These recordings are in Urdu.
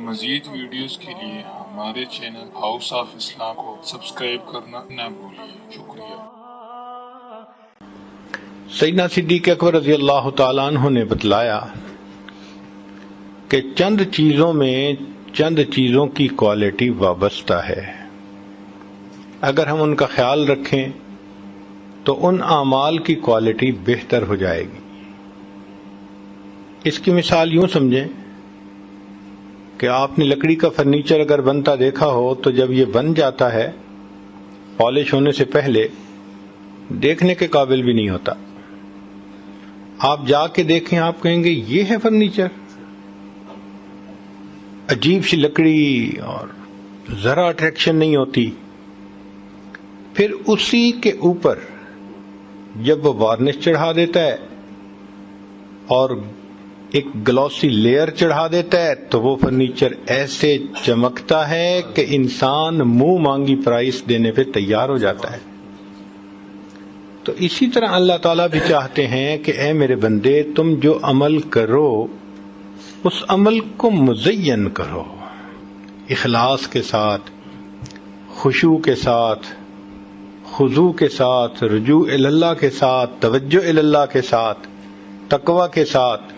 مزید ویڈیوز کے لیے ہمارے چینل ہاؤس آف اسلام کو سبسکرائب کرنا نہ بھولیے۔ شکریہ۔ سیدنا صدیق اکبر رضی اللہ تعالیٰ عنہ نے بتلایا کہ چند چیزوں میں چند چیزوں کی کوالٹی وابستہ ہے، اگر ہم ان کا خیال رکھیں تو ان اعمال کی کوالٹی بہتر ہو جائے گی۔ اس کی مثال یوں سمجھیں کہ آپ نے لکڑی کا فرنیچر اگر بنتا دیکھا ہو تو جب یہ بن جاتا ہے پالش ہونے سے پہلے دیکھنے کے قابل بھی نہیں ہوتا۔ آپ جا کے دیکھیں، آپ کہیں گے یہ ہے فرنیچر، عجیب سی لکڑی اور ذرا اٹریکشن نہیں ہوتی۔ پھر اسی کے اوپر جب وہ وارنش چڑھا دیتا ہے اور ایک گلوسی لیئر چڑھا دیتا ہے تو وہ فرنیچر ایسے چمکتا ہے کہ انسان منہ مانگی پرائس دینے پہ تیار ہو جاتا ہے۔ تو اسی طرح اللہ تعالیٰ بھی چاہتے ہیں کہ اے میرے بندے، تم جو عمل کرو اس عمل کو مزین کرو، اخلاص کے ساتھ، خشوع کے ساتھ، خضوع کے ساتھ، رجوع اللہ کے ساتھ، توجہ اللہ کے ساتھ، تقوی کے ساتھ،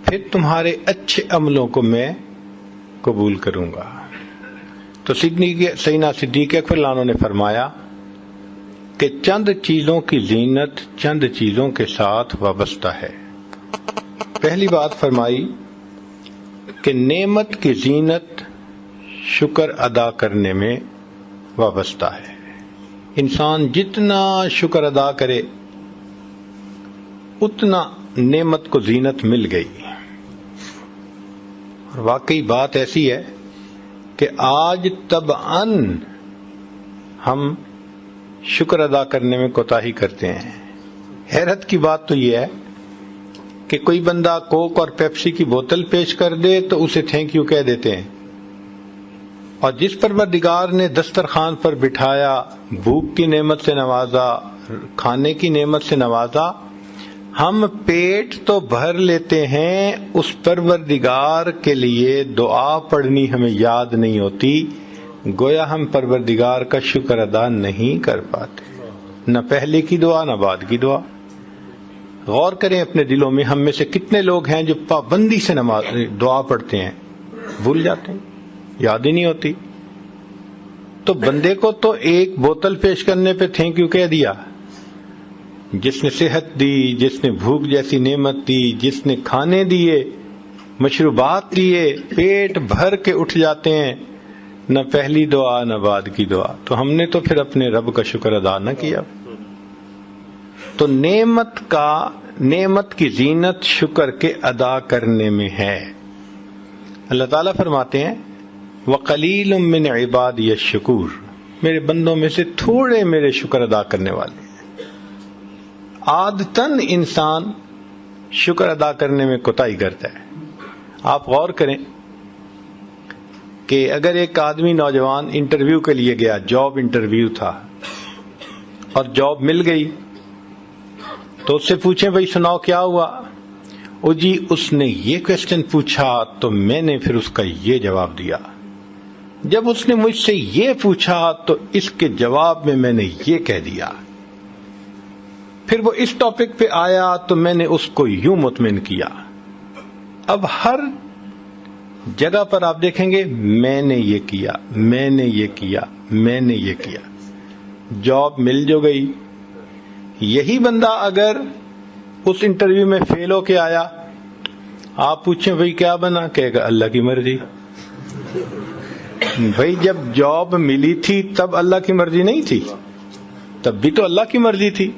پھر تمہارے اچھے عملوں کو میں قبول کروں گا۔ تو سیدنا صدیق اکبر رضی اللہ عنہ نے فرمایا کہ چند چیزوں کی زینت چند چیزوں کے ساتھ وابستہ ہے۔ پہلی بات فرمائی کہ نعمت کی زینت شکر ادا کرنے میں وابستہ ہے۔ انسان جتنا شکر ادا کرے اتنا نعمت کو زینت مل گئی۔ اور واقعی بات ایسی ہے کہ آج طبعاً ہم شکر ادا کرنے میں کوتاہی کرتے ہیں۔ حیرت کی بات تو یہ ہے کہ کوئی بندہ کوک اور پیپسی کی بوتل پیش کر دے تو اسے تھینک یو کہہ دیتے ہیں، اور جس پروردگار نے دسترخوان پر بٹھایا، بھوک کی نعمت سے نوازا، کھانے کی نعمت سے نوازا، ہم پیٹ تو بھر لیتے ہیں، اس پروردگار کے لیے دعا پڑھنی ہمیں یاد نہیں ہوتی، گویا ہم پروردگار کا شکر ادا نہیں کر پاتے، نہ پہلے کی دعا نہ بعد کی دعا۔ غور کریں اپنے دلوں میں، ہم میں سے کتنے لوگ ہیں جو پابندی سے دعا پڑھتے ہیں، بھول جاتے ہیں، یاد ہی نہیں ہوتی۔ تو بندے کو تو ایک بوتل پیش کرنے پہ تھینک یو کہہ دیا، جس نے صحت دی، جس نے بھوک جیسی نعمت دی، جس نے کھانے دیے، مشروبات دیے، پیٹ بھر کے اٹھ جاتے ہیں، نہ پہلی دعا نہ بعد کی دعا۔ تو ہم نے تو پھر اپنے رب کا شکر ادا نہ کیا۔ تو نعمت کی زینت شکر کے ادا کرنے میں ہے۔ اللہ تعالیٰ فرماتے ہیں وَقَلِيلٌ مِّنْ عِبَادِيَ الشَّكُورُ، میرے بندوں میں سے تھوڑے میرے شکر ادا کرنے والے ہیں۔ عادتاً انسان شکر ادا کرنے میں کوتاہی کرتا ہے۔ آپ غور کریں کہ اگر ایک آدمی نوجوان انٹرویو کے لیے گیا، جاب انٹرویو تھا، اور جاب مل گئی، تو اس سے پوچھیں بھائی سناؤ کیا ہوا؟ او جی اس نے یہ کویسچن پوچھا تو میں نے پھر اس کا یہ جواب دیا، جب اس نے مجھ سے یہ پوچھا تو اس کے جواب میں میں نے یہ کہہ دیا، پھر وہ اس ٹاپک پہ آیا تو میں نے اس کو یوں مطمئن کیا۔ اب ہر جگہ پر آپ دیکھیں گے میں نے یہ کیا، میں نے یہ کیا، میں نے یہ کیا، جاب مل جو گئی۔ یہی بندہ اگر اس انٹرویو میں فیل ہو کے آیا، آپ پوچھیں بھائی کیا بنا، کہے گا اللہ کی مرضی۔ بھائی جب جاب ملی تھی تب اللہ کی مرضی نہیں تھی؟ تب بھی تو اللہ کی مرضی تھی۔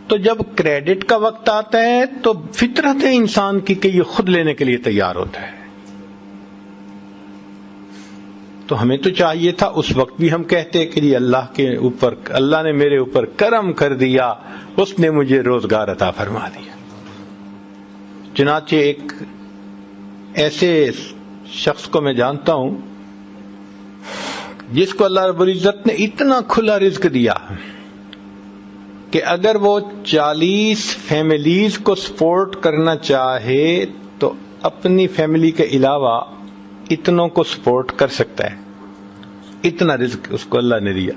تو جب کریڈٹ کا وقت آتا ہے تو فطرت ہے انسان کی کہ یہ خود لینے کے لیے تیار ہوتا ہے۔ تو ہمیں تو چاہیے تھا اس وقت بھی ہم کہتے کہ یہ اللہ نے میرے اوپر کرم کر دیا، اس نے مجھے روزگار عطا فرما دیا۔ چنانچہ ایک ایسے شخص کو میں جانتا ہوں جس کو اللہ رب العزت نے اتنا کھلا رزق دیا کہ اگر وہ 40 فیملیز کو سپورٹ کرنا چاہے تو اپنی فیملی کے علاوہ اتنوں کو سپورٹ کر سکتا ہے، اتنا رزق اس کو اللہ نے دیا۔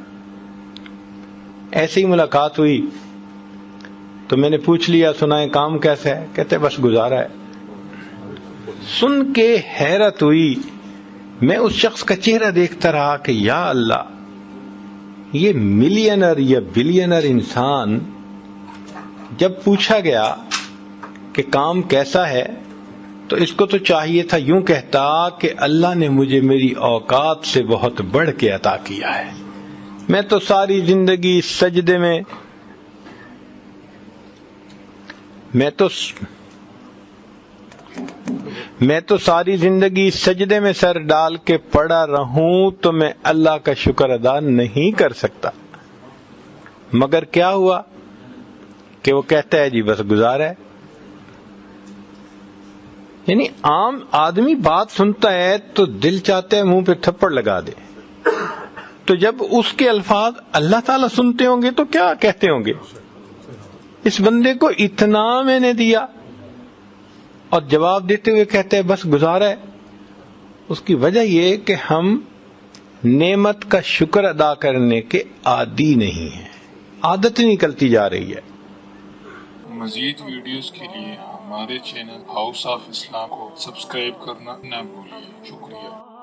ایسے ہی ملاقات ہوئی تو میں نے پوچھ لیا سنائیں کام کیسا ہے؟ کہتے بس گزارا ہے۔ سن کے حیرت ہوئی، میں اس شخص کا چہرہ دیکھتا رہا کہ یا اللہ، یہ ملینر یا بلینر انسان جب پوچھا گیا کہ کام کیسا ہے تو اس کو تو چاہیے تھا یوں کہتا کہ اللہ نے مجھے میری اوقات سے بہت بڑھ کے عطا کیا ہے، میں تو ساری زندگی سجدے میں میں تو ساری زندگی سجدے میں سر ڈال کے پڑا رہوں تو میں اللہ کا شکر ادا نہیں کر سکتا۔ مگر کیا ہوا کہ وہ کہتا ہے جی بس گزارا ہے۔ یعنی عام آدمی بات سنتا ہے تو دل چاہتا ہے منہ پہ تھپڑ لگا دے، تو جب اس کے الفاظ اللہ تعالیٰ سنتے ہوں گے تو کیا کہتے ہوں گے؟ اس بندے کو اتنا میں نے دیا اور جواب دیتے ہوئے کہتے ہیں بس گزارا ہے۔ اس کی وجہ یہ کہ ہم نعمت کا شکر ادا کرنے کے عادی نہیں ہیں، عادت نکلتی جا رہی ہے۔ مزید ویڈیوز کے لیے ہمارے چینل ہاؤس آف اسلام کو سبسکرائب کرنا نہ بھولیے۔ شکریہ۔